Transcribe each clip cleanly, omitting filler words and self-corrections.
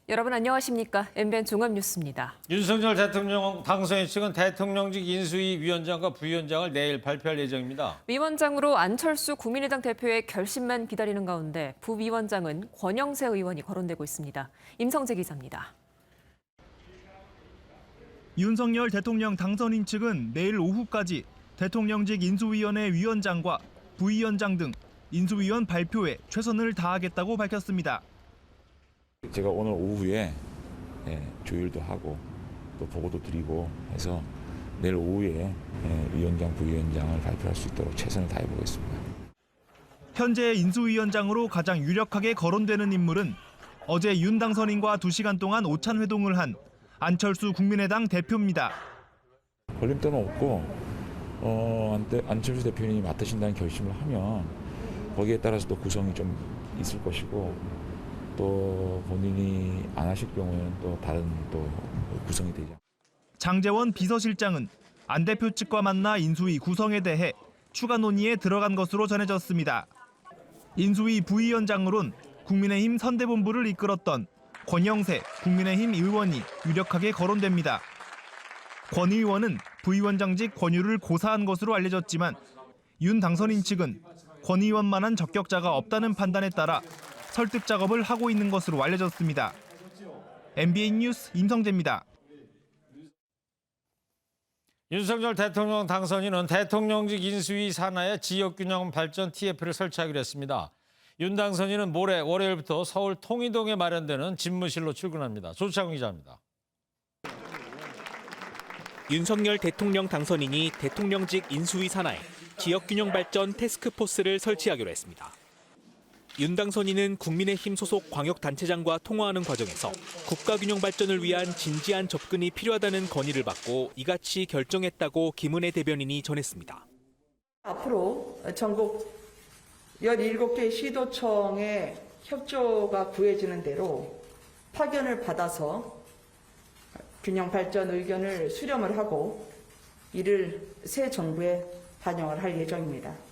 여러분 안녕하십니까? MBN 종합뉴스입니다. 윤석열 대통령 당선인 측은 대통령직 인수위 위원장과 부위원장을 내일 발표할 예정입니다. 위원장으로 안철수 국민의당 대표의 결심만 기다리는 가운데 부위원장은 권영세 의원이 거론되고 있습니다. 임성재 기자입니다. 윤석열 대통령 당선인 측은 내일 오후까지 대통령직 인수위원회 위원장과 부위원장 등 인수위원 발표에 최선을 다하겠다고 밝혔습니다. 제가 오늘 오후에 조율도 하고 또 보고도 드리고 해서 내일 오후에 위원장, 부위원장을 발표할 수 있도록 최선을 다해 보겠습니다. 현재 인수위원장으로 가장 유력하게 거론되는 인물은 어제 윤 당선인과 2시간 동안 오찬 회동을 한 안철수 국민의당 대표입니다. 걸림돌은 없고 안철수 대표님이 맡으신다는 결심을 하면 거기에 따라서 또 구성이 좀 있을 것이고 또 본인이 안 하실 경우에는 또 다른 또 구성이 되죠. 장제원 비서실장은 안 대표 측과 만나 인수위 구성에 대해 추가 논의에 들어간 것으로 전해졌습니다. 인수위 부위원장으로는 국민의힘 선대본부를 이끌었던 권영세 국민의힘 의원이 유력하게 거론됩니다. 권 의원은 부위원장직 권유를 고사한 것으로 알려졌지만 윤 당선인 측은 권 의원만한 적격자가 없다는 판단에 따라 설득 작업을 하고 있는 것으로 알려졌습니다. MBN 뉴스 임성재입니다. 윤석열 대통령 당선인은 대통령직 인수위 산하의 지역균형 발전 TF를 설치하기로 했습니다. 윤 당선인은 모레 월요일부터 서울 통이동에 마련되는 집무실로 출근합니다. 조창훈 기자입니다. 윤석열 대통령 당선인이 대통령직 인수위 산하에 지역균형 발전 태스크포스를 설치하기로 했습니다. 윤 당선인은 국민의힘 소속 광역단체장과 통화하는 과정에서 국가균형 발전을 위한 진지한 접근이 필요하다는 건의를 받고 이같이 결정했다고 김은혜 대변인이 전했습니다. 앞으로 전국 17개 시도청의 협조가 구해지는 대로 파견을 받아서 균형 발전 의견을 수렴을 하고 이를 새 정부에 반영을 할 예정입니다.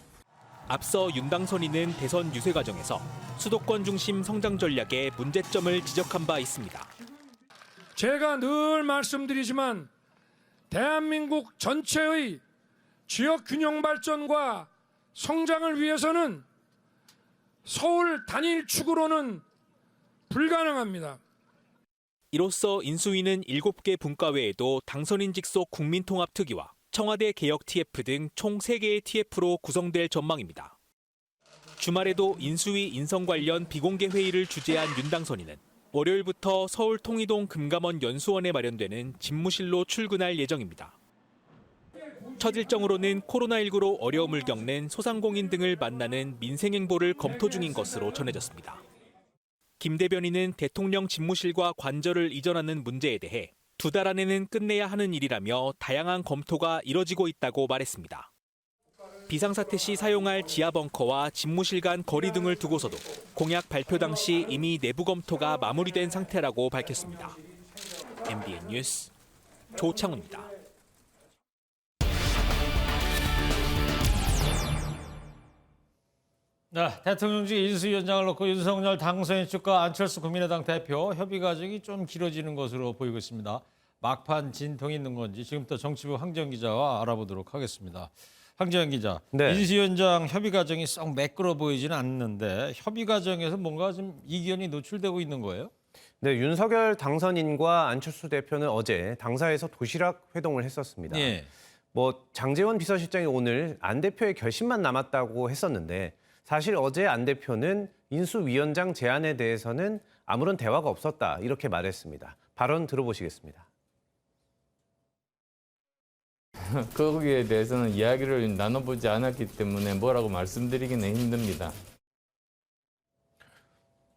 앞서 윤 당선인은 대선 유세 과정에서 수도권 중심 성장 전략에 문제점을 지적한 바 있습니다. 제가 늘 말씀드리지만 대한민국 전체의 지역 균형 발전과 성장을 위해서는 서울 단일축으로는 불가능합니다. 이로써 인수위는 7개 분과외에도 당선인 직속 국민통합특위와 청와대 개혁 TF 등 총 3개의 TF로 구성될 전망입니다. 주말에도 인수위 인선 관련 비공개 회의를 주재한 윤 당선인은 월요일부터 서울 통이동 금감원 연수원에 마련되는 집무실로 출근할 예정입니다. 첫 일정으로는 코로나19로 어려움을 겪는 소상공인 등을 만나는 민생행보를 검토 중인 것으로 전해졌습니다. 김 대변인은 대통령 집무실과 관저를 이전하는 문제에 대해 2달 안에는 끝내야 하는 일이라며 다양한 검토가 이뤄지고 있다고 말했습니다. 비상사태 시 사용할 지하 벙커와 집무실 간 거리 등을 두고서도 공약 발표 당시 이미 내부 검토가 마무리된 상태라고 밝혔습니다. MBN 뉴스 조창훈입니다. 네, 대통령직 인수위원장을 놓고 윤석열 당선인 측과 안철수 국민의당 대표 협의 과정이 좀 길어지는 것으로 보이고 있습니다. 막판 진통이 있는 건지 지금부터 정치부 황재현 기자와 알아보도록 하겠습니다. 황재현 기자, 네. 인수위원장 협의 과정이 썩 매끄러 보이지는 않는데 협의 과정에서 뭔가 좀 이견이 노출되고 있는 거예요? 네, 윤석열 당선인과 안철수 대표는 어제 당사에서 도시락 회동을 했었습니다. 예. 장제원 비서실장이 오늘 안 대표의 결심만 남았다고 했었는데 사실 어제 안 대표는 인수위원장 제안에 대해서는 아무런 대화가 없었다 이렇게 말했습니다. 발언 들어보시겠습니다. 거기에 대해서는 이야기를 나눠보지 않았기 때문에 뭐라고 말씀드리기는 힘듭니다.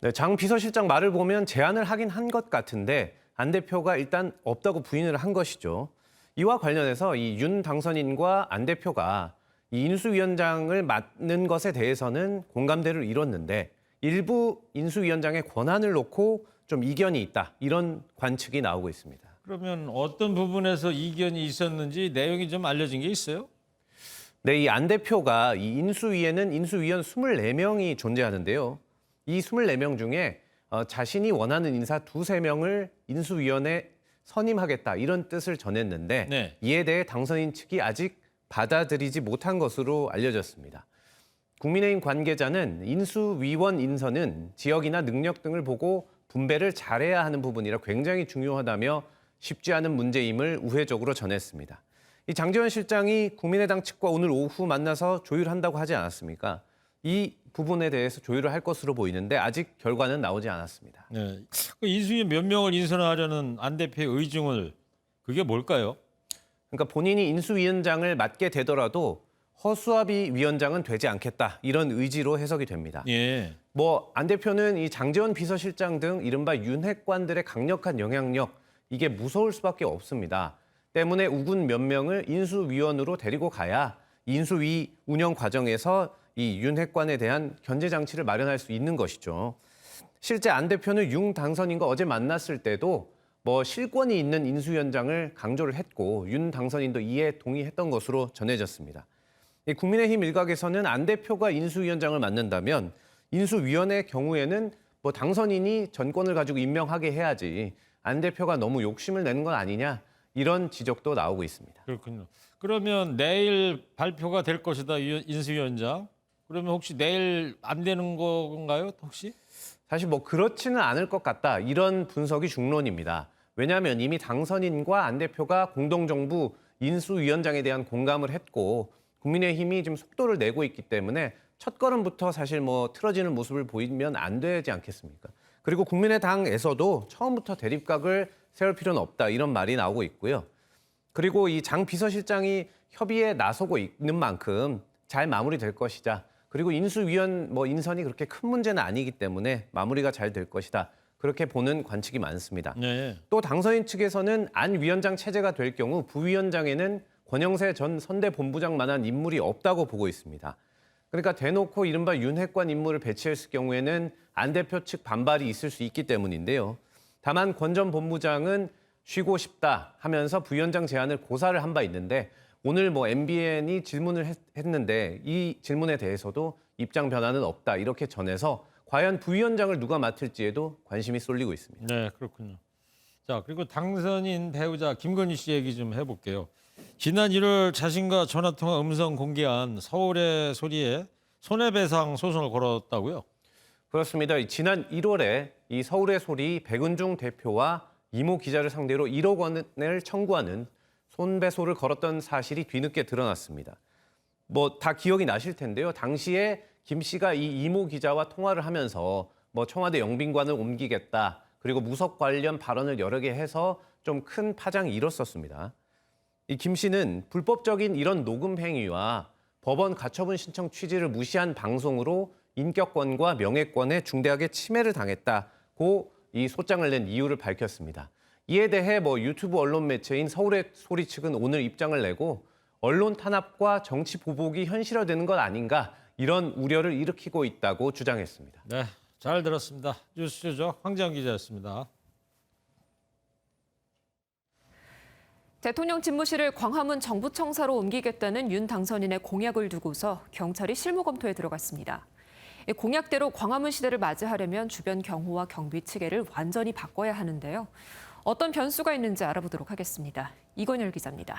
네, 장 비서실장 말을 보면 제안을 하긴 한 것 같은데 안 대표가 일단 없다고 부인을 한 것이죠. 이와 관련해서 이 윤 당선인과 안 대표가 이 인수위원장을 맡는 것에 대해서는 공감대를 이뤘는데 일부 인수위원장의 권한을 놓고 좀 이견이 있다 이런 관측이 나오고 있습니다. 그러면 어떤 부분에서 이견이 있었는지 내용이 좀 알려진 게 있어요? 네, 이 안 대표가 이 인수위에는 인수위원 24명이 존재하는데요. 이 24명 중에 자신이 원하는 인사 2~3명을 인수위원회에 선임하겠다 이런 뜻을 전했는데 네. 이에 대해 당선인 측이 아직 받아들이지 못한 것으로 알려졌습니다. 국민의힘 관계자는 인수위원 인선은 지역이나 능력 등을 보고 분배를 잘해야 하는 부분이라 굉장히 중요하다며 쉽지 않은 문제임을 우회적으로 전했습니다. 이 장제원 실장이 국민의당 측과 오늘 오후 만나서 조율한다고 하지 않았습니까? 이 부분에 대해서 조율을 할 것으로 보이는데 아직 결과는 나오지 않았습니다. 네. 그 인수위 몇 명을 인선하려는 안 대표의 의중을 그게 뭘까요? 그러니까 본인이 인수위원장을 맡게 되더라도 허수아비 위원장은 되지 않겠다 이런 의지로 해석이 됩니다. 예. 안 대표는 이 장제원 비서실장 등 이른바 윤핵관들의 강력한 영향력 이게 무서울 수밖에 없습니다. 때문에 우군 몇 명을 인수위원으로 데리고 가야 인수위 운영 과정에서 이 윤핵관에 대한 견제 장치를 마련할 수 있는 것이죠. 실제 안 대표는 윤 당선인과 어제 만났을 때도 실권이 있는 인수위원장을 강조를 했고 윤 당선인도 이에 동의했던 것으로 전해졌습니다. 국민의힘 일각에서는 안 대표가 인수위원장을 맡는다면 인수위원회 경우에는 당선인이 전권을 가지고 임명하게 해야지 안 대표가 너무 욕심을 내는 건 아니냐 이런 지적도 나오고 있습니다. 그렇군요. 그러면 내일 발표가 될 것이다, 인수위원장. 그러면 혹시 내일 안 되는 건가요, 혹시? 사실 그렇지는 않을 것 같다 이런 분석이 중론입니다. 왜냐하면 이미 당선인과 안 대표가 공동정부 인수위원장에 대한 공감을 했고 국민의힘이 지금 속도를 내고 있기 때문에 첫걸음부터 사실 틀어지는 모습을 보이면 안 되지 않겠습니까? 그리고 국민의당에서도 처음부터 대립각을 세울 필요는 없다 이런 말이 나오고 있고요. 그리고 이 장 비서실장이 협의에 나서고 있는 만큼 잘 마무리될 것이다. 그리고 인수위원 인선이 그렇게 큰 문제는 아니기 때문에 마무리가 잘 될 것이다. 그렇게 보는 관측이 많습니다. 네. 또 당선인 측에서는 안 위원장 체제가 될 경우 부위원장에는 권영세 전 선대본부장만한 인물이 없다고 보고 있습니다. 그러니까 대놓고 이른바 윤핵관 인물을 배치했을 경우에는 안 대표 측 반발이 있을 수 있기 때문인데요. 다만 권 전 본부장은 쉬고 싶다 하면서 부위원장 제안을 고사를 한 바 있는데 오늘 MBN이 질문을 했는데 이 질문에 대해서도 입장 변화는 없다 이렇게 전해서 과연 부위원장을 누가 맡을지에도 관심이 쏠리고 있습니다. 네, 그렇군요. 자, 그리고 당선인 배우자 김건희 씨 얘기 좀 해볼게요. 지난 1월 자신과 전화통화 음성 공개한 서울의 소리에 손해배상 소송을 걸었다고요? 그렇습니다. 지난 1월에 이 서울의 소리 백은중 대표와 이모 기자를 상대로 1억 원을 청구하는 손배소를 걸었던 사실이 뒤늦게 드러났습니다. 다 기억이 나실 텐데요. 당시에 김 씨가 이 이모 기자와 통화를 하면서 청와대 영빈관을 옮기겠다. 그리고 무석 관련 발언을 여러 개 해서 좀 큰 파장이 일었었습니다. 이 김 씨는 불법적인 이런 녹음 행위와 법원 가처분 신청 취지를 무시한 방송으로 인격권과 명예권에 중대하게 침해를 당했다고 이 소장을 낸 이유를 밝혔습니다. 이에 대해 유튜브 언론 매체인 서울의 소리 측은 오늘 입장을 내고 언론 탄압과 정치 보복이 현실화되는 것 아닌가 이런 우려를 일으키고 있다고 주장했습니다. 네, 잘 들었습니다. 뉴스 조적 황재영 기자였습니다. 대통령 집무실을 광화문 정부청사로 옮기겠다는 윤 당선인의 공약을 두고서 경찰이 실무 검토에 들어갔습니다. 공약대로 광화문 시대를 맞이하려면 주변 경호와 경비 체계를 완전히 바꿔야 하는데요. 어떤 변수가 있는지 알아보도록 하겠습니다. 이건율 기자입니다.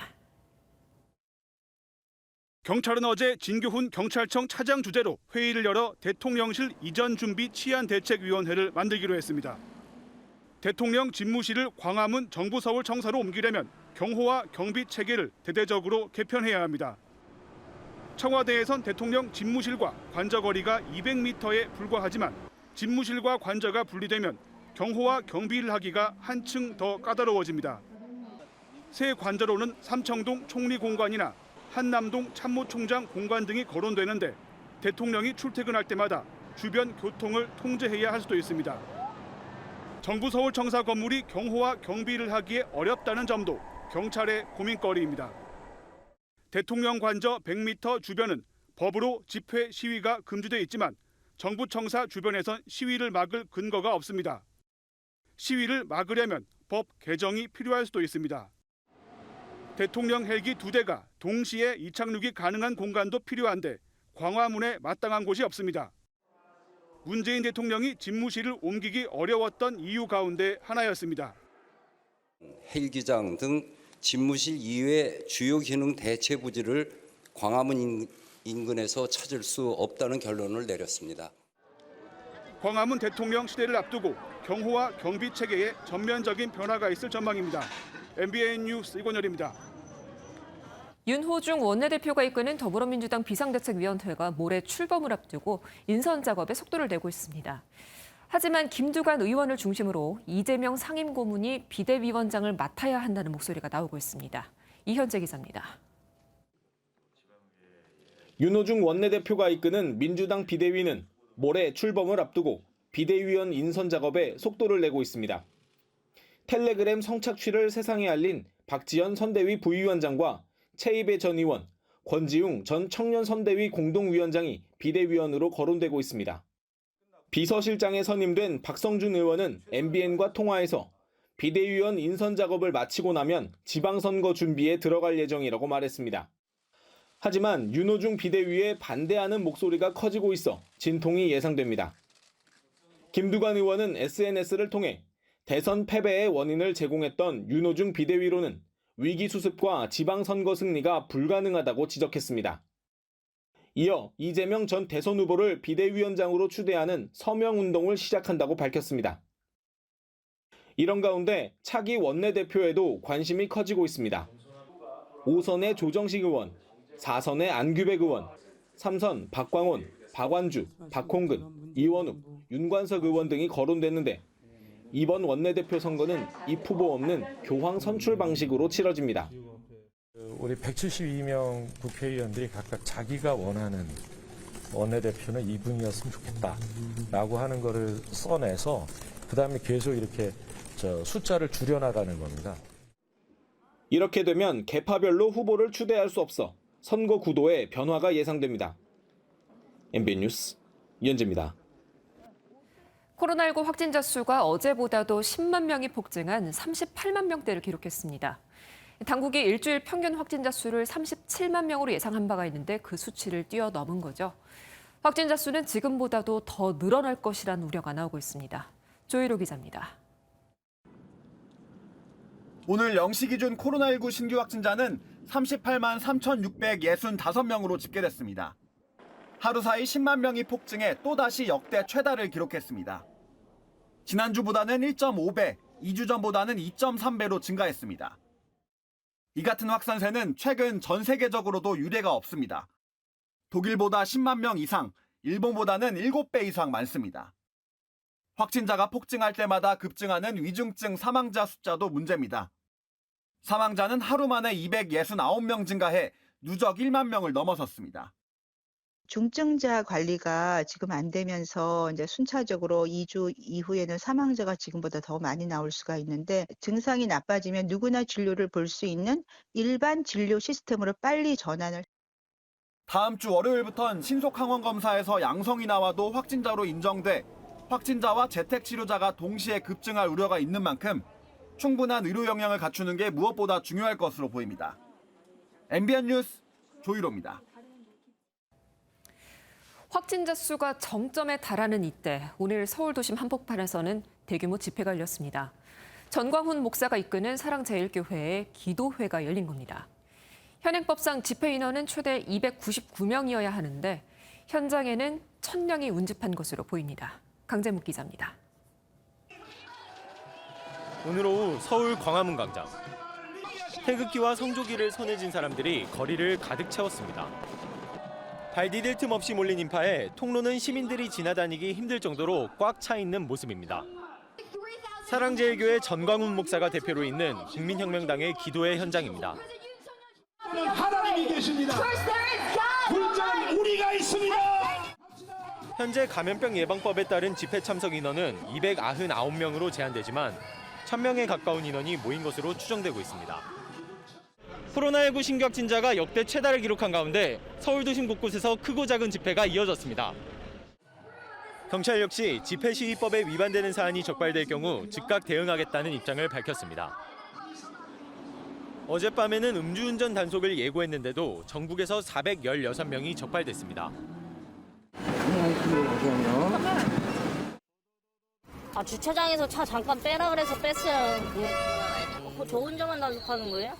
경찰은 어제 진교훈 경찰청 차장 주재로 회의를 열어 대통령실 이전 준비 치안대책위원회를 만들기로 했습니다. 대통령 집무실을 광화문 정부서울청사로 옮기려면 경호와 경비 체계를 대대적으로 개편해야 합니다. 청와대에선 대통령 집무실과 관저 거리가 200m에 불과하지만 집무실과 관저가 분리되면 경호와 경비를 하기가 한층 더 까다로워집니다. 새 관저로는 삼청동 총리공관이나 한남동 참모총장 공관 등이 거론되는데 대통령이 출퇴근할 때마다 주변 교통을 통제해야 할 수도 있습니다. 정부 서울청사 건물이 경호와 경비를 하기에 어렵다는 점도 경찰의 고민거리입니다. 대통령 관저 100m 주변은 법으로 집회 시위가 금지돼 있지만 정부청사 주변에선 시위를 막을 근거가 없습니다. 시위를 막으려면 법 개정이 필요할 수도 있습니다. 대통령 헬기 2대가 동시에 이착륙이 가능한 공간도 필요한데 광화문에 마땅한 곳이 없습니다. 문재인 대통령이 집무실을 옮기기 어려웠던 이유 가운데 하나였습니다. 헬기장 등 집무실 이외의 주요 기능 대체 부지를 광화문 인근에서 찾을 수 없다는 결론을 내렸습니다. 광화문 대통령 시대를 앞두고 경호와 경비 체계에 전면적인 변화가 있을 전망입니다. MBN 뉴스 이권열입니다. 윤호중 원내대표가 이끄는 더불어민주당 비상대책위원회가 모레 출범을 앞두고 인선 작업에 속도를 내고 있습니다. 하지만 김두관 의원을 중심으로 이재명 상임고문이 비대위원장을 맡아야 한다는 목소리가 나오고 있습니다. 이현재 기자입니다. 윤호중 원내대표가 이끄는 민주당 비대위는 모레 출범을 앞두고 비대위원 인선 작업에 속도를 내고 있습니다. 텔레그램 성착취를 세상에 알린 박지원 선대위 부위원장과 최이배 전 의원, 권지웅 전 청년선대위 공동위원장이 비대위원으로 거론되고 있습니다. 비서실장에 선임된 박성준 의원은 MBN과 통화에서 비대위원 인선 작업을 마치고 나면 지방선거 준비에 들어갈 예정이라고 말했습니다. 하지만 윤호중 비대위에 반대하는 목소리가 커지고 있어 진통이 예상됩니다. 김두관 의원은 SNS를 통해 대선 패배의 원인을 제공했던 윤호중 비대위로는 위기 수습과 지방선거 승리가 불가능하다고 지적했습니다. 이어 이재명 전 대선 후보를 비대위원장으로 추대하는 서명운동을 시작한다고 밝혔습니다. 이런 가운데 차기 원내대표에도 관심이 커지고 있습니다. 5선의 조정식 의원, 4선의 안규백 의원, 3선 박광온, 박완주, 박홍근, 이원욱, 윤관석 의원 등이 거론됐는데 이번 원내대표 선거는 입 후보 없는 교황 선출 방식으로 치러집니다. 우리 172명 국회의원들이 각각 자기가 원하는 원내대표는 이분이었으면 좋겠다라고 하는 거를 써내서 그다음에 계속 이렇게 숫자를 줄여나가는 겁니다. 이렇게 되면 계파별로 후보를 추대할 수 없어 선거 구도에 변화가 예상됩니다. MBN 뉴스 이현재입니다. 코로나19 확진자 수가 어제보다도 10만 명이 폭증한 38만 명대를 기록했습니다. 당국이 일주일 평균 확진자 수를 37만 명으로 예상한 바가 있는데 그 수치를 뛰어넘은 거죠. 확진자 수는 지금보다도 더 늘어날 것이라는 우려가 나오고 있습니다. 조희로 기자입니다. 오늘 0시 기준 코로나19 신규 확진자는 38만 3,665명으로 집계됐습니다. 하루 사이 10만 명이 폭증해 또다시 역대 최다를 기록했습니다. 지난주보다는 1.5배, 2주 전보다는 2.3배로 증가했습니다. 이 같은 확산세는 최근 전 세계적으로도 유례가 없습니다. 독일보다 10만 명 이상, 일본보다는 7배 이상 많습니다. 확진자가 폭증할 때마다 급증하는 위중증 사망자 숫자도 문제입니다. 사망자는 하루 만에 269명 증가해 누적 1만 명을 넘어섰습니다. 중증자 관리가 지금 안 되면서 이제 순차적으로 2주 이후에는 사망자가 지금보다 더 많이 나올 수가 있는데 증상이 나빠지면 누구나 진료를 볼 수 있는 일반 진료 시스템으로 빨리 전환을. 다음 주 월요일부터는 신속항원검사에서 양성이 나와도 확진자로 인정돼 확진자와 재택치료자가 동시에 급증할 우려가 있는 만큼 충분한 의료 역량을 갖추는 게 무엇보다 중요할 것으로 보입니다. MBN 뉴스 조희로입니다. 확진자 수가 정점에 달하는 이때 오늘 서울 도심 한복판에서는 대규모 집회가 열렸습니다. 전광훈 목사가 이끄는 사랑제일교회의 기도회가 열린 겁니다. 현행법상 집회 인원은 최대 299명이어야 하는데 현장에는 1,000명이 운집한 것으로 보입니다. 강재묵 기자입니다. 오늘 오후 서울 광화문 광장. 태극기와 성조기를 손에 쥔 사람들이 거리를 가득 채웠습니다. 발 디딜 틈 없이 몰린 인파에 통로는 시민들이 지나다니기 힘들 정도로 꽉 차 있는 모습입니다. 사랑제일교회 전광훈 목사가 대표로 있는 국민혁명당의 기도회 현장입니다. 하나님이 계십니다. 불자는 우리가 있습니다. 현재 감염병 예방법에 따른 집회 참석 인원은 299명으로 제한되지만 1,000명에 가까운 인원이 모인 것으로 추정되고 있습니다. 코로나19 신규 확진자가 역대 최다를 기록한 가운데 서울 도심 곳곳에서 크고 작은 집회가 이어졌습니다. 경찰 역시 집회 시위법에 위반되는 사안이 적발될 경우 즉각 대응하겠다는 입장을 밝혔습니다. 어젯밤에는 음주운전 단속을 예고했는데도 전국에서 416명이 적발됐습니다. 아, 주차장에서 차 잠깐 빼라 그래서 뺐어요. 저 혼자만 단속하는 거예요?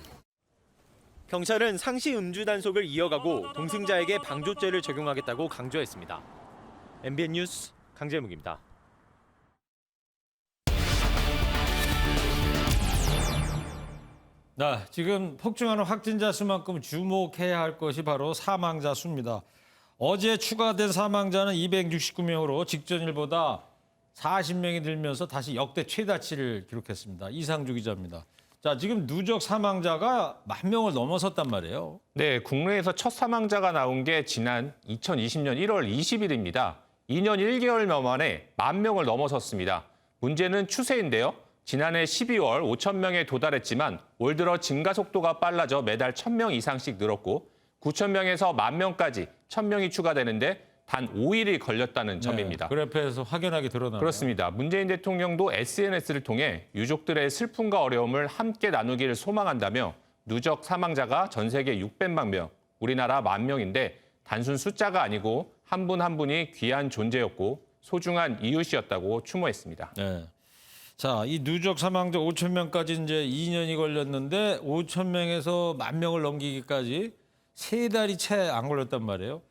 경찰은 상시 음주 단속을 이어가고 동승자에게 방조죄를 적용하겠다고 강조했습니다. MBN 뉴스 강재묵입니다. 네, 지금 폭증하는 확진자 수만큼 주목해야 할 것이 바로 사망자 수입니다. 어제 추가된 사망자는 269명으로 직전일보다 40명이 늘면서 다시 역대 최다치를 기록했습니다. 이상주 기자입니다. 자, 지금 누적 사망자가 10,000명을 넘어섰단 말이에요. 네, 국내에서 첫 사망자가 나온 게 지난 2020년 1월 20일입니다. 2년 1개월 만에 10,000명을 넘어섰습니다. 문제는 추세인데요. 지난해 12월 5,000명에 도달했지만 올 들어 증가 속도가 빨라져 매달 1,000명 이상씩 늘었고 9,000명에서 10,000명까지 1,000명이 추가되는데 단 5일이 걸렸다는 점입니다. 그래프에서 확연하게 드러나네요. 그렇습니다. 문재인 대통령도 SNS를 통해 유족들의 슬픔과 어려움을 함께 나누기를 소망한다며 누적 사망자가 전 세계 600만 명, 우리나라 10,000명인데 단순 숫자가 아니고 한 분 한 분이 귀한 존재였고 소중한 이웃이었다고 추모했습니다. 네. 자, 이 누적 사망자 5,000명까지 이제 2년이 걸렸는데 5,000명에서 10,000명을 넘기기까지 3달이 채 안 걸렸단 말이에요.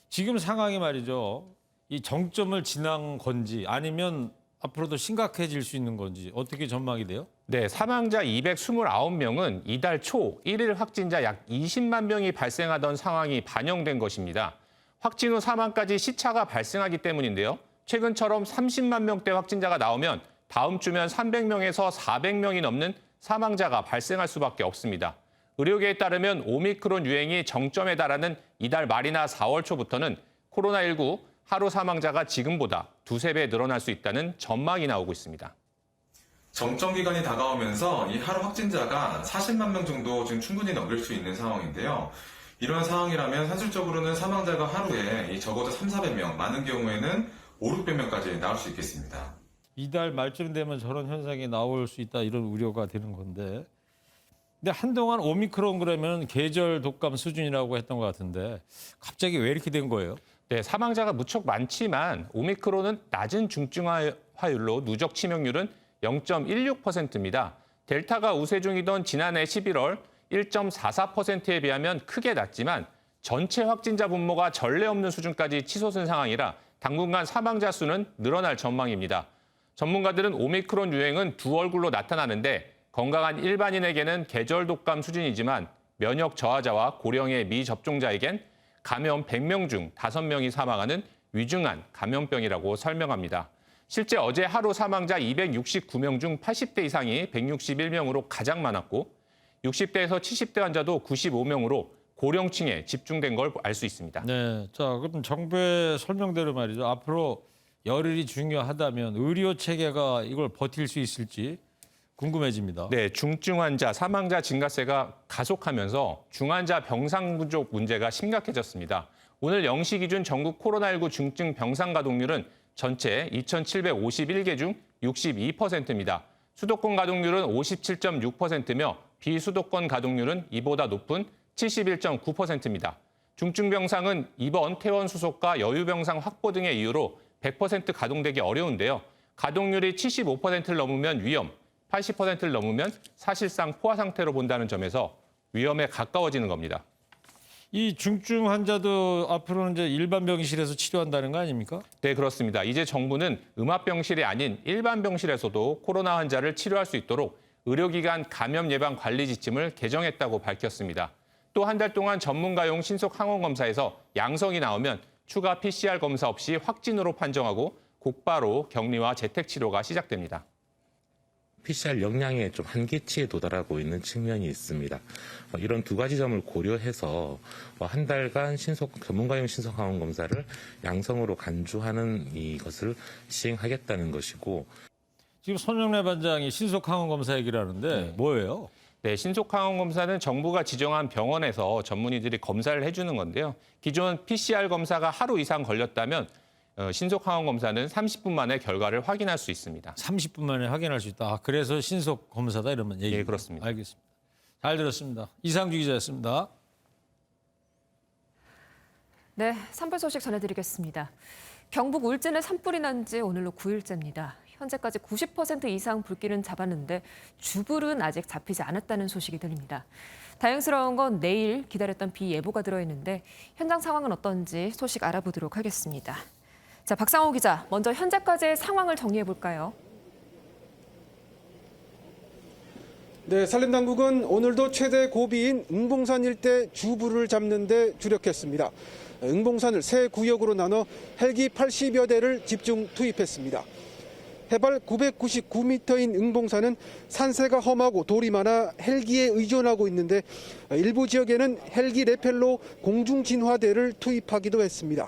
지금 상황이 말이죠. 이 정점을 지난 건지 아니면 앞으로도 심각해질 수 있는 건지 어떻게 전망이 돼요? 네, 사망자 229명은 이달 초 1일 확진자 약 20만 명이 발생하던 상황이 반영된 것입니다. 확진 후 사망까지 시차가 발생하기 때문인데요. 최근처럼 30만 명대 확진자가 나오면 다음 주면 300명에서 400명이 넘는 사망자가 발생할 수밖에 없습니다. 의료계에 따르면 오미크론 유행이 정점에 달하는 이달 말이나 4월 초부터는 코로나19 하루 사망자가 지금보다 2~3배 늘어날 수 있다는 전망이 나오고 있습니다. 정점 기간이 다가오면서 이 하루 확진자가 40만 명 정도 지금 충분히 넘길 수 있는 상황인데요. 이런 상황이라면 현실적으로는 사망자가 하루에 적어도 300~400명, 많은 경우에는 500~600명까지 나올 수 있겠습니다. 이달 말쯤 되면 저런 현상이 나올 수 있다 이런 우려가 되는 건데. 근데 한동안 오미크론 그러면 계절 독감 수준이라고 했던 것 같은데 갑자기 왜 이렇게 된 거예요? 네, 사망자가 무척 많지만 오미크론은 낮은 중증화율로 누적 치명률은 0.16%입니다. 델타가 우세 중이던 지난해 11월 1.44%에 비하면 크게 낮지만 전체 확진자 분모가 전례 없는 수준까지 치솟은 상황이라 당분간 사망자 수는 늘어날 전망입니다. 전문가들은 오미크론 유행은 두 얼굴로 나타나는데 건강한 일반인에게는 계절 독감 수준이지만 면역 저하자와 고령의 미접종자에겐 감염 100명 중 5명이 사망하는 위중한 감염병이라고 설명합니다. 실제 어제 하루 사망자 269명 중 80대 이상이 161명으로 가장 많았고 60대에서 70대 환자도 95명으로 고령층에 집중된 걸 알 수 있습니다. 네, 자 그럼 정부의 설명대로 말이죠. 앞으로 열흘이 중요하다면 의료 체계가 이걸 버틸 수 있을지 궁금해집니다. 네, 중증 환자, 사망자 증가세가 가속하면서 중환자 병상 부족 문제가 심각해졌습니다. 오늘 0시 기준 전국 코로나19 중증 병상 가동률은 전체 2,751개 중 62%입니다. 수도권 가동률은 57.6%며 비수도권 가동률은 이보다 높은 71.9%입니다. 중증 병상은 입원, 퇴원 수속과 여유 병상 확보 등의 이유로 100% 가동되기 어려운데요. 가동률이 75%를 넘으면 위험, 80%를 넘으면 사실상 포화 상태로 본다는 점에서 위험에 가까워지는 겁니다. 이 중증 환자도 앞으로는 이제 일반 병실에서 치료한다는 거 아닙니까? 네, 그렇습니다. 이제 정부는 음압병실이 아닌 일반 병실에서도 코로나 환자를 치료할 수 있도록 의료기관 감염 예방 관리 지침을 개정했다고 밝혔습니다. 또 한 달 동안 전문가용 신속 항원 검사에서 양성이 나오면 추가 PCR 검사 없이 확진으로 판정하고 곧바로 격리와 재택 치료가 시작됩니다. PCR 역량에 좀 한계치에 도달하고 있는 측면이 있습니다. 이런 두 가지 점을 고려해서 한 달간 전문가용 신속 항원 검사를 양성으로 간주하는 이것을 시행하겠다는 것이고. 지금 손영래 반장이 신속 항원 검사 얘기를 하는데 뭐예요? 네, 신속 항원 검사는 정부가 지정한 병원에서 전문의들이 검사를 해주는 건데요. 기존 PCR 검사가 하루 이상 걸렸다면 신속 항원 검사는 30분 만에 결과를 확인할 수 있습니다. 30분 만에 확인할 수 있다. 그래서 신속 검사다 이러면 얘기. 네, 그렇습니다. 알겠습니다. 잘 들었습니다. 이상주 기자였습니다. 네, 산불 소식 전해드리겠습니다. 경북 울진에 산불이 난 지 오늘로 9일째입니다. 현재까지 90% 이상 불길은 잡았는데 주불은 아직 잡히지 않았다는 소식이 들립니다. 다행스러운 건 내일 기다렸던 비 예보가 들어있는데 현장 상황은 어떤지 소식 알아보도록 하겠습니다. 자, 박상호 기자, 먼저 현재까지의 상황을 정리해 볼까요? 네, 산림당국은 오늘도 최대 고비인 응봉산 일대 주불을 잡는 데 주력했습니다. 응봉산을 세 구역으로 나눠 헬기 80여 대를 집중 투입했습니다. 해발 999m인 응봉산은 산세가 험하고 돌이 많아 헬기에 의존하고 있는데 일부 지역에는 헬기 레펠로 공중 진화대를 투입하기도 했습니다.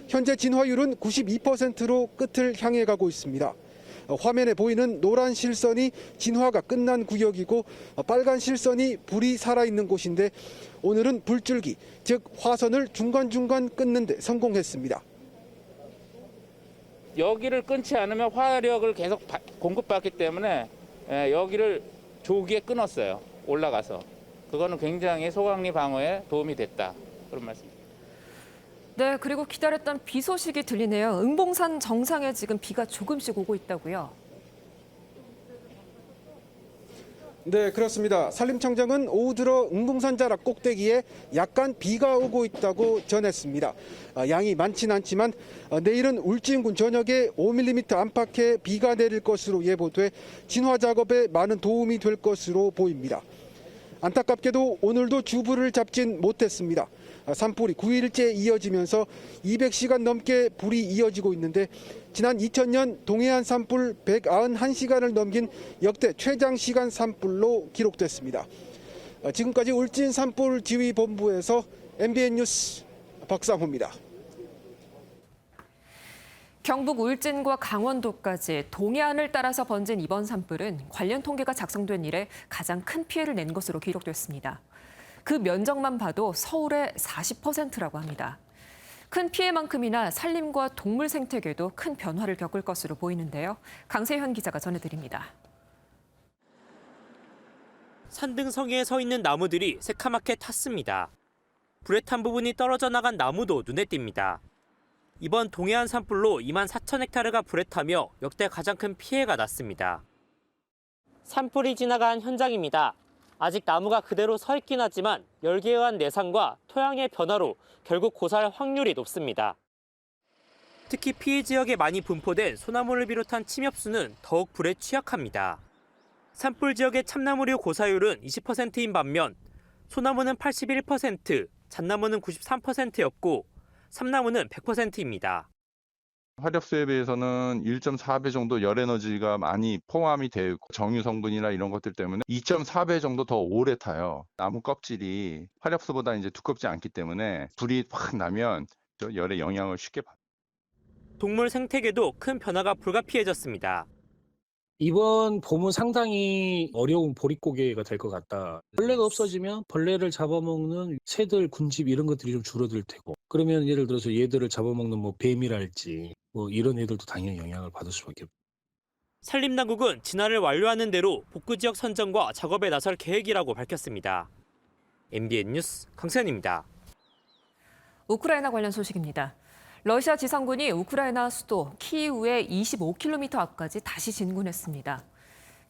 현재 진화율은 92%로 끝을 향해 가고 있습니다. 화면에 보이는 노란 실선이 진화가 끝난 구역이고 빨간 실선이 불이 살아있는 곳인데 오늘은 불줄기, 즉 화선을 중간중간 끊는 데 성공했습니다. 여기를 끊지 않으면 화력을 계속 공급받기 때문에 여기를 조기에 끊었어요. 올라가서. 그거는 굉장히 소강리 방어에 도움이 됐다. 그런 말씀입니다. 네, 그리고 기다렸던 비 소식이 들리네요. 응봉산 정상에 지금 비가 조금씩 오고 있다고요? 네, 그렇습니다. 산림청장은 오후 들어 응봉산 자락 꼭대기에 약간 비가 오고 있다고 전했습니다. 양이 많지는 않지만 내일은 울진군 전역에 5mm 안팎의 비가 내릴 것으로 예보돼 진화 작업에 많은 도움이 될 것으로 보입니다. 안타깝게도 오늘도 주불을 잡진 못했습니다. 산불이 9일째 이어지면서 200시간 넘게 불이 이어지고 있는데 지난 2000년 동해안 산불 191시간을 넘긴 역대 최장 시간 산불로 기록됐습니다. 지금까지 울진 산불 지휘본부에서 MBN 뉴스 박상호입니다. 경북 울진과 강원도까지 동해안을 따라서 번진 이번 산불은 관련 통계가 작성된 이래 가장 큰 피해를 낸 것으로 기록됐습니다. 그 면적만 봐도 서울의 40%라고 합니다. 큰 피해만큼이나 산림과 동물 생태계도 큰 변화를 겪을 것으로 보이는데요. 강세현 기자가 전해드립니다. 산등성이에 서 있는 나무들이 새카맣게 탔습니다. 불에 탄 부분이 떨어져 나간 나무도 눈에 띕니다. 이번 동해안 산불로 2만 4천 헥타르가 불에 타며 역대 가장 큰 피해가 났습니다. 산불이 지나간 현장입니다. 아직 나무가 그대로 서 있긴 하지만 열기에 의한 내상과 토양의 변화로 결국 고사할 확률이 높습니다. 특히 피해 지역에 많이 분포된 소나무를 비롯한 침엽수는 더욱 불에 취약합니다. 산불 지역의 참나무류 고사율은 20%인 반면 소나무는 81%, 잣나무는 93%였고 삼나무는 100%입니다. 화력수에 비해서는 1.4배 정도 열에너지가 많이 포함이 되어 있고 정유 성분이나 이런 것들 때문에 2.4배 정도 더 오래 타요. 나무 껍질이 화력수보다 이제 두껍지 않기 때문에 불이 확 나면 열에 영향을 쉽게 받아요. 동물 생태계도 큰 변화가 불가피해졌습니다. 이번 봄은 상당히 어려운 보릿고개가 될 것 같다. 벌레가 없어지면 벌레를 잡아먹는 새들, 군집 이런 것들이 좀 줄어들 테고 그러면 예를 들어서 얘들을 잡아먹는 뭐 뱀이랄지 뭐 이런 애들도 당연히 영향을 받을 수밖에 없고. 산림당국은 진화를 완료하는 대로 복구 지역 선정과 작업에 나설 계획이라고 밝혔습니다. MBN 뉴스 강세현입니다. 우크라이나 관련 소식입니다. 러시아 지상군이 우크라이나 수도 키이우의 25km 앞까지 다시 진군했습니다.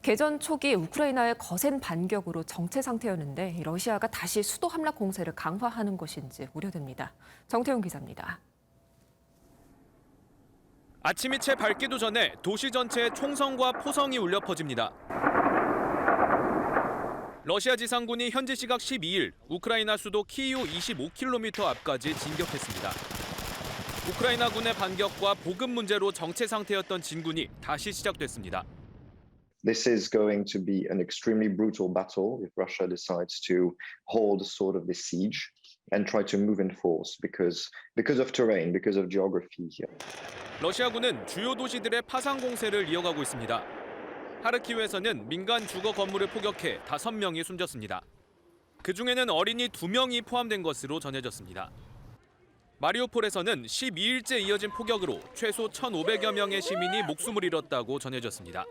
개전 초기 우크라이나의 거센 반격으로 정체 상태였는데 러시아가 다시 수도 함락 공세를 강화하는 것인지 우려됩니다. 정태용 기자입니다. 아침이 채 밝기도 전에 도시 전체에 총성과 포성이 울려 퍼집니다. 러시아 지상군이 현지 시각 12일 우크라이나 수도 키이우 25km 앞까지 진격했습니다. 우크라이나군의 반격과 보급 문제로 정체 상태였던 진군이 다시 시작됐습니다. This is going to be an extremely brutal battle if Russia decides to hold sort of this siege and try to move in force because of terrain, because of geography here. 러시아군은 주요 도시들의 파상 공세를 이어가고 있습니다. 하르키우에서는 민간 주거 건물을 포격해 5명이 숨졌습니다. 그중에는 어린이 2명이 포함된 것으로 전해졌습니다. 마리우폴에서는 12일째 이어진 포격으로 최소 1,500여 명의 시민이 목숨을 잃었다고 전해졌습니다.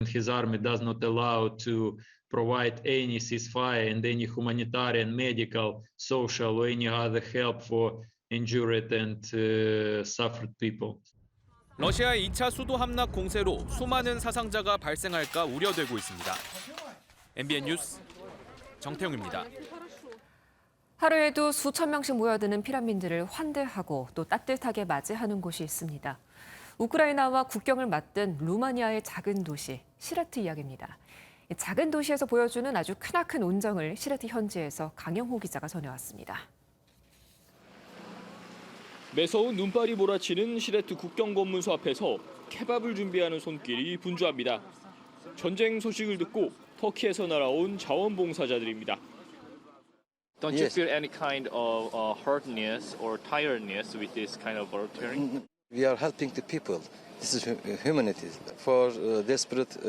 His army does not allow to provide any ceasefire and any humanitarian, medical, social or any other help for injured and suffered people. 러시아의 2차 수도 함락 공세로 수많은 사상자가 발생할까 우려되고 있습니다. MBN 뉴스 정태웅입니다. 하루에도 수천 명씩 모여드는 피난민들을 환대하고 또 따뜻하게 맞이하는 곳이 있습니다. 우크라이나와 국경을 맞든 루마니아의 작은 도시 시레트 이야기입니다. 작은 도시에서 보여주는 아주 크나큰 온정을 시레트 현지에서 강영호 기자가 전해왔습니다. 매서운 눈발이 몰아치는 시레트 국경검문소 앞에서 케밥을 준비하는 손길이 분주합니다. 전쟁 소식을 듣고 터키에서 날아온 자원봉사자들입니다. Don't you feel any kind of hurtness or tiredness with this kind of volunteering? We are helping the people. This is humanity for desperate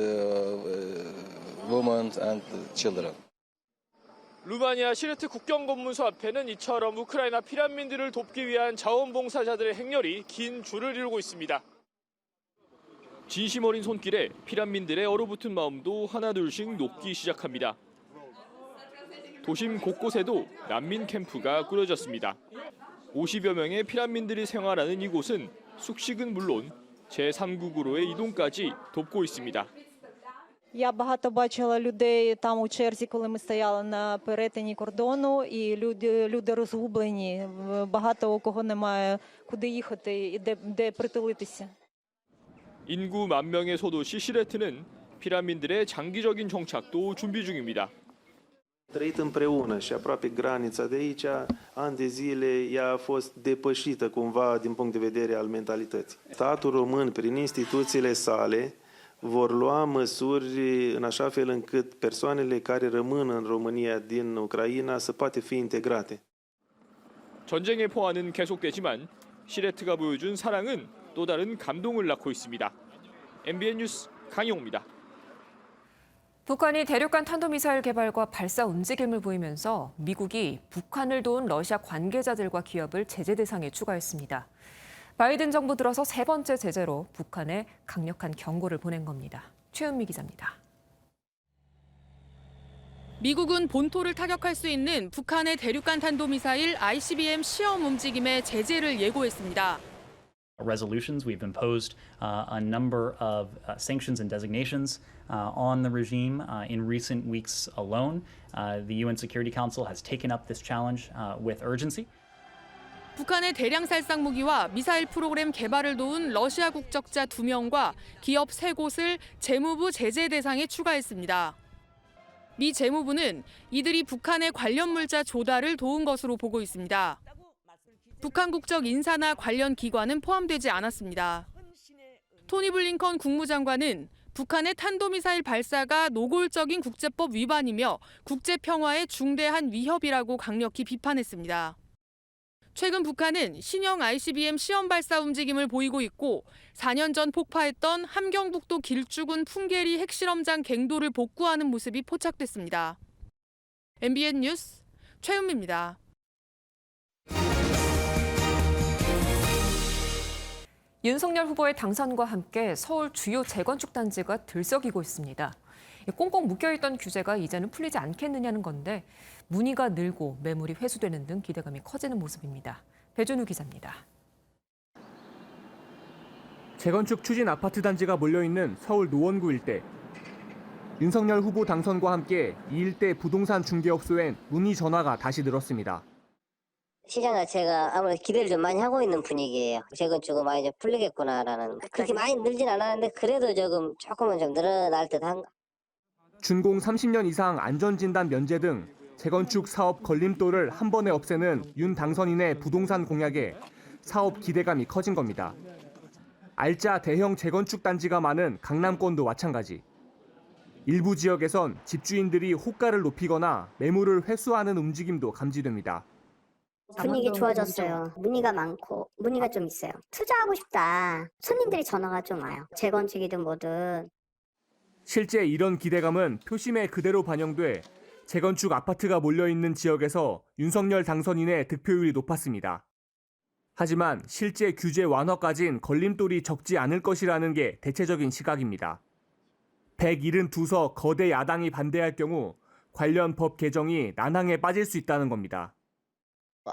women and children. 루마니아 시레트 국경검문소 앞에는 이처럼 우크라이나 피난민들을 돕기 위한 자원봉사자들의 행렬이 긴 줄을 이루고 있습니다. 진심 어린 손길에 피난민들의 얼어붙은 마음도 하나둘씩 녹기 시작합니다. 도심 곳곳에도 난민 캠프가 꾸려졌습니다. 50여 명의 피난민들이 생활하는 이곳은 숙식은 물론 제3국으로의 이동까지 돕고 있습니다. Я багато бачила людей там у черзі, коли ми стояли на перетині кордону, і люди розгублені. Багато у кого немає куди їхати і де притулитися. 인구 10,000명의 소도시 시레트는 피난민들의 장기적인 정착도 준비 중입니다. Trăit împreună și aproape granița de aici, ani de zile, ea a fost depășită cumva din punct de vedere al mentalității. Statul român, prin instituțiile sale, vor lua măsuri în așa fel încât persoanele care rămân în România din Ucraina să poată fi integrate. 전쟁의 포화는 계속되지만 시레트가 보여준 사랑은 또 다른 감동을 낳고 있습니다. MBN 뉴스 강용호입니다. 북한이 대륙간 탄도미사일 개발과 발사 움직임을 보이면서 미국이 북한을 도운 러시아 관계자들과 기업을 제재 대상에 추가했습니다. 바이든 정부 들어서 세 번째 제재로 북한에 강력한 경고를 보낸 겁니다. 최은미 기자입니다. 미국은 본토를 타격할 수 있는 북한의 대륙간 탄도미사일 ICBM 시험 움직임에 제재를 예고했습니다. resolutions. We've imposed a number of sanctions and designations on the regime in recent weeks alone. The UN Security Council has taken up this challenge with urgency. 북한의 대량 살상 무기와 미사일 프로그램 개발을 도운 러시아 국적자 2명과 기업 3곳을 재무부 제재 대상에 추가했습니다. 미 재무부는 이들이 북한의 관련 물자 조달을 도운 것으로 보고 있습니다. 북한 국적 인사나 관련 기관은 포함되지 않았습니다. 토니 블링컨 국무장관은 북한의 탄도미사일 발사가 노골적인 국제법 위반이며 국제평화에 중대한 위협이라고 강력히 비판했습니다. 최근 북한은 신형 ICBM 시험 발사 움직임을 보이고 있고 4년 전 폭파했던 함경북도 길쭉은 풍계리 핵실험장 갱도를 복구하는 모습이 포착됐습니다. MBN 뉴스 최은미입니다. 윤석열 후보의 당선과 함께 서울 주요 재건축 단지가 들썩이고 있습니다. 꽁꽁 묶여있던 규제가 이제는 풀리지 않겠느냐는 건데 문의가 늘고 매물이 회수되는 등 기대감이 커지는 모습입니다. 배준우 기자입니다. 재건축 추진 아파트 단지가 몰려있는 서울 노원구 일대. 윤석열 후보 당선과 함께 이 일대 부동산 중개업소엔 문의 전화가 다시 늘었습니다. 시장 자체가 아무래도 기대를 좀 많이 하고 있는 분위기예요. 재건축은 많이 좀 풀리겠구나라는. 그렇게 많이 늘진 않았는데 그래도 조금은 좀 늘어날 듯한가. 준공 30년 이상 안전진단 면제 등 재건축 사업 걸림돌을 한 번에 없애는 윤 당선인의 부동산 공약에 사업 기대감이 커진 겁니다. 알짜 대형 재건축 단지가 많은 강남권도 마찬가지. 일부 지역에선 집주인들이 호가를 높이거나 매물을 회수하는 움직임도 감지됩니다. 분위기 좋아졌어요. 문의가 많고 문의가 좀 있어요. 투자하고 싶다. 손님들이 전화가 좀 와요. 재건축이든 뭐든. 실제 이런 기대감은 표심에 그대로 반영돼 재건축 아파트가 몰려있는 지역에서 윤석열 당선인의 득표율이 높았습니다. 하지만 실제 규제 완화까진 걸림돌이 적지 않을 것이라는 게 대체적인 시각입니다. 172서 거대 야당이 반대할 경우 관련 법 개정이 난항에 빠질 수 있다는 겁니다.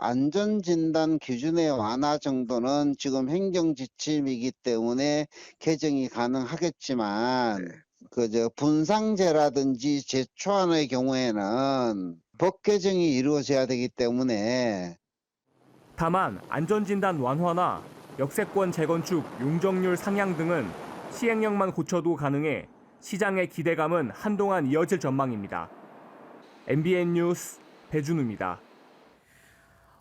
안전진단 기준의 완화 정도는 지금 행정지침이기 때문에 개정이 가능하겠지만 분상제라든지 제초안의 경우에는 법 개정이 이루어져야 되기 때문에 다만 안전진단 완화나 역세권 재건축 용적률 상향 등은 시행령만 고쳐도 가능해 시장의 기대감은 한동안 이어질 전망입니다. MBN 뉴스 배준우입니다.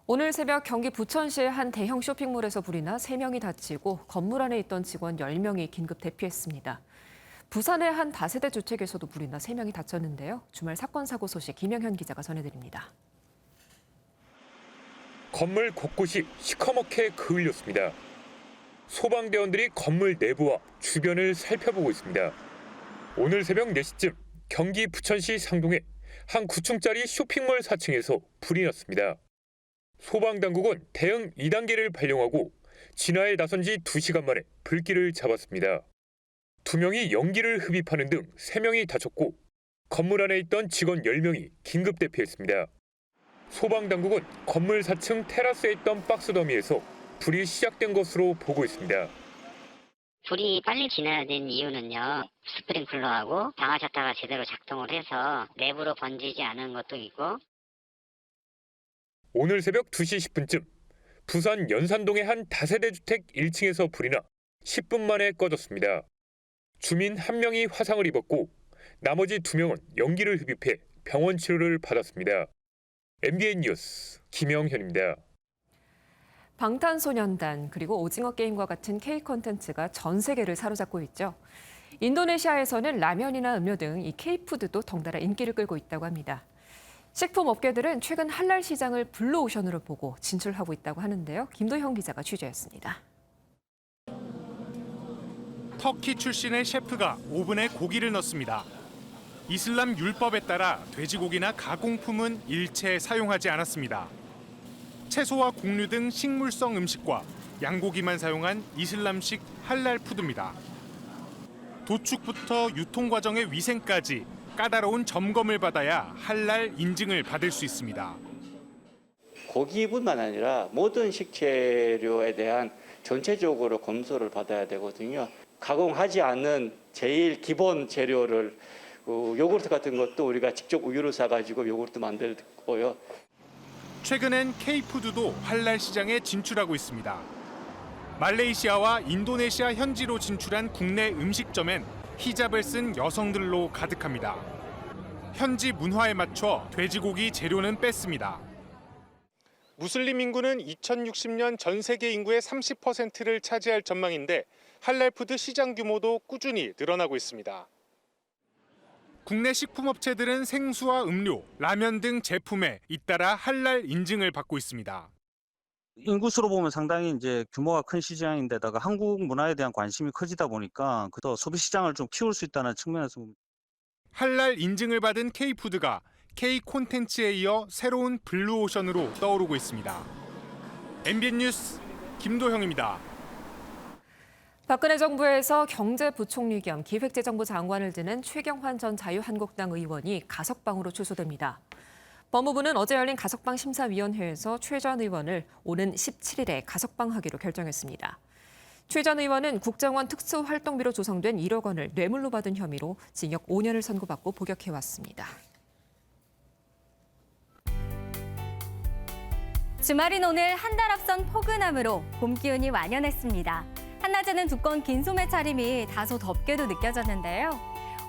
오늘 새벽 경기 부천시의 한 대형 쇼핑몰에서 불이 나 3명이 다치고 건물 안에 있던 직원 10명이 긴급 대피했습니다. 부산의 한 다세대 주택에서도 불이 나 3명이 다쳤는데요. 주말 사건 사고 소식 김영현 기자가 전해드립니다. 건물 곳곳이 시커멓게 그을렸습니다. 소방대원들이 건물 내부와 주변을 살펴보고 있습니다. 오늘 새벽 4시쯤 경기 부천시 상동의 한 9층짜리 쇼핑몰 4층에서 불이 났습니다. 소방당국은 대응 2단계를 발령하고 진화에 나선 지 2시간 만에 불길을 잡았습니다. 2명이 연기를 흡입하는 등 3명이 다쳤고 건물 안에 있던 직원 10명이 긴급 대피했습니다. 소방당국은 건물 4층 테라스에 있던 박스 더미에서 불이 시작된 것으로 보고 있습니다. 불이 빨리 진화된 이유는요. 스프링클러하고 방화차타가 제대로 작동을 해서 내부로 번지지 않은 것도 있고. 오늘 새벽 2시 10분쯤 부산 연산동의 한 다세대 주택 1층에서 불이 나 10분 만에 꺼졌습니다. 주민 1명이 화상을 입었고 나머지 2명은 연기를 흡입해 병원 치료를 받았습니다. MBN 뉴스 김영현입니다. 방탄소년단 그리고 오징어 게임과 같은 K 콘텐츠가 전 세계를 사로잡고 있죠. 인도네시아에서는 라면이나 음료 등 이 K푸드도 덩달아 인기를 끌고 있다고 합니다. 식품 업계들은 최근 할랄 시장을 블루오션으로 보고 진출하고 있다고 하는데요. 김도형 기자가 취재했습니다. 터키 출신의 셰프가 오븐에 고기를 넣습니다. 이슬람 율법에 따라 돼지고기나 가공품은 일체 사용하지 않았습니다. 채소와 곡류 등 식물성 음식과 양고기만 사용한 이슬람식 할랄 푸드입니다. 도축부터 유통 과정의 위생까지 까다로운 점검을 받아야 할랄 인증을 받을 수 있습니다. 고기뿐만 아니라 모든 식재료에 대한 전체적으로 검수를 받아야 되거든요. 가공하지 않는 제일 기본 재료를 요구르트 같은 것도 우리가 직접 우유를 사가지고 요구르트 만들고요. 최근엔 K푸드도 할랄 시장에 진출하고 있습니다. 말레이시아와 인도네시아 현지로 진출한 국내 음식점엔 히잡을 쓴 여성들로 가득합니다. 현지 문화에 맞춰 돼지고기 재료는 뺐습니다. 무슬림 인구는 2060년 전 세계 인구의 30%를 차지할 전망인데 할랄 푸드 시장 규모도 꾸준히 늘어나고 있습니다. 국내 식품업체들은 생수와 음료, 라면 등 제품에 잇따라 할랄 인증을 받고 있습니다. 인구수로 보면 상당히 이제 규모가 큰 시장인데다가 한국 문화에 대한 관심이 커지다 보니까 더 소비 시장을 좀 키울 수 있다는 측면에서 봅니다. 할랄 인증을 받은 K푸드가 K 콘텐츠에 이어 새로운 블루오션으로 떠오르고 있습니다. MBN 뉴스 김도형입니다. 박근혜 정부에서 경제부총리 겸 기획재정부 장관을 지낸 최경환 전 자유한국당 의원이 가석방으로 출소됩니다. 법무부는 어제 열린 가석방 심사위원회에서 최 전 의원을 오는 17일에 가석방하기로 결정했습니다. 최 전 의원은 국정원 특수활동비로 조성된 1억 원을 뇌물로 받은 혐의로 징역 5년을 선고받고 복역해왔습니다. 주말인 오늘 한 달 앞선 포근함으로 봄 기운이 완연했습니다. 한낮에는 두꺼운 긴 소매 차림이 다소 덥게도 느껴졌는데요.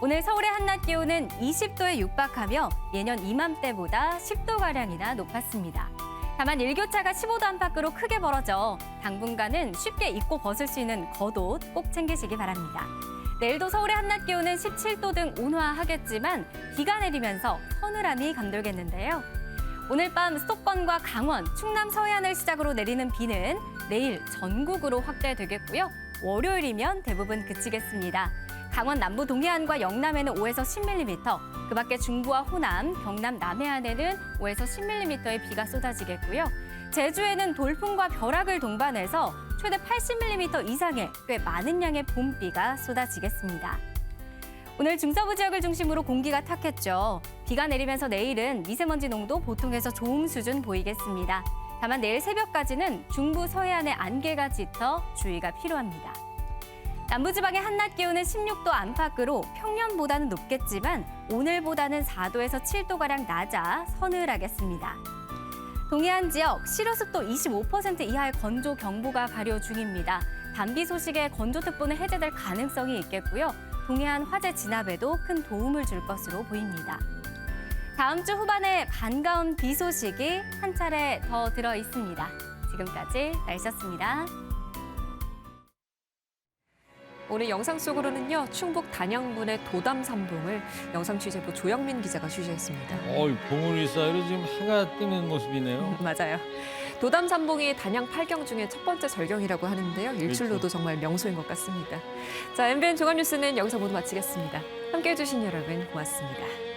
오늘 서울의 한낮 기온은 20도에 육박하며 예년 이맘때보다 10도가량이나 높았습니다. 다만 일교차가 15도 안팎으로 크게 벌어져 당분간은 쉽게 입고 벗을 수 있는 겉옷 꼭 챙기시기 바랍니다. 내일도 서울의 한낮 기온은 17도 등 온화하겠지만 비가 내리면서 서늘함이 감돌겠는데요. 오늘 밤 수도권과 강원, 충남 서해안을 시작으로 내리는 비는 내일 전국으로 확대되겠고요. 월요일이면 대부분 그치겠습니다. 강원 남부 동해안과 영남에는 5에서 10mm, 그 밖에 중부와 호남, 경남 남해안에는 5에서 10mm의 비가 쏟아지겠고요. 제주에는 돌풍과 벼락을 동반해서 최대 80mm 이상의 꽤 많은 양의 봄비가 쏟아지겠습니다. 오늘 중서부 지역을 중심으로 공기가 탁했죠. 비가 내리면서 내일은 미세먼지 농도 보통에서 좋음 수준 보이겠습니다. 다만 내일 새벽까지는 중부 서해안에 안개가 짙어 주의가 필요합니다. 남부지방의 한낮 기온은 16도 안팎으로 평년보다는 높겠지만 오늘보다는 4도에서 7도가량 낮아 서늘하겠습니다. 동해안 지역 실효습도 25% 이하의 건조경보가 발효 중입니다. 단비 소식에 건조특보는 해제될 가능성이 있겠고요. 동해안 화재 진압에도 큰 도움을 줄 것으로 보입니다. 다음 주 후반에 반가운 비 소식이 한 차례 더 들어 있습니다. 지금까지 날씨였습니다. 오늘 영상 속으로는요, 충북 단양군의 도담삼봉을 영상 취재부 조영민 기자가 취재했습니다. 봉우리 사이로 지금 해가 뜨는 모습이네요. 맞아요. 도담삼봉이 단양 8경 중에 첫 번째 절경이라고 하는데요. 일출로도 정말 명소인 것 같습니다. 자, MBN 종합뉴스는 여기서 모두 마치겠습니다. 함께해 주신 여러분 고맙습니다.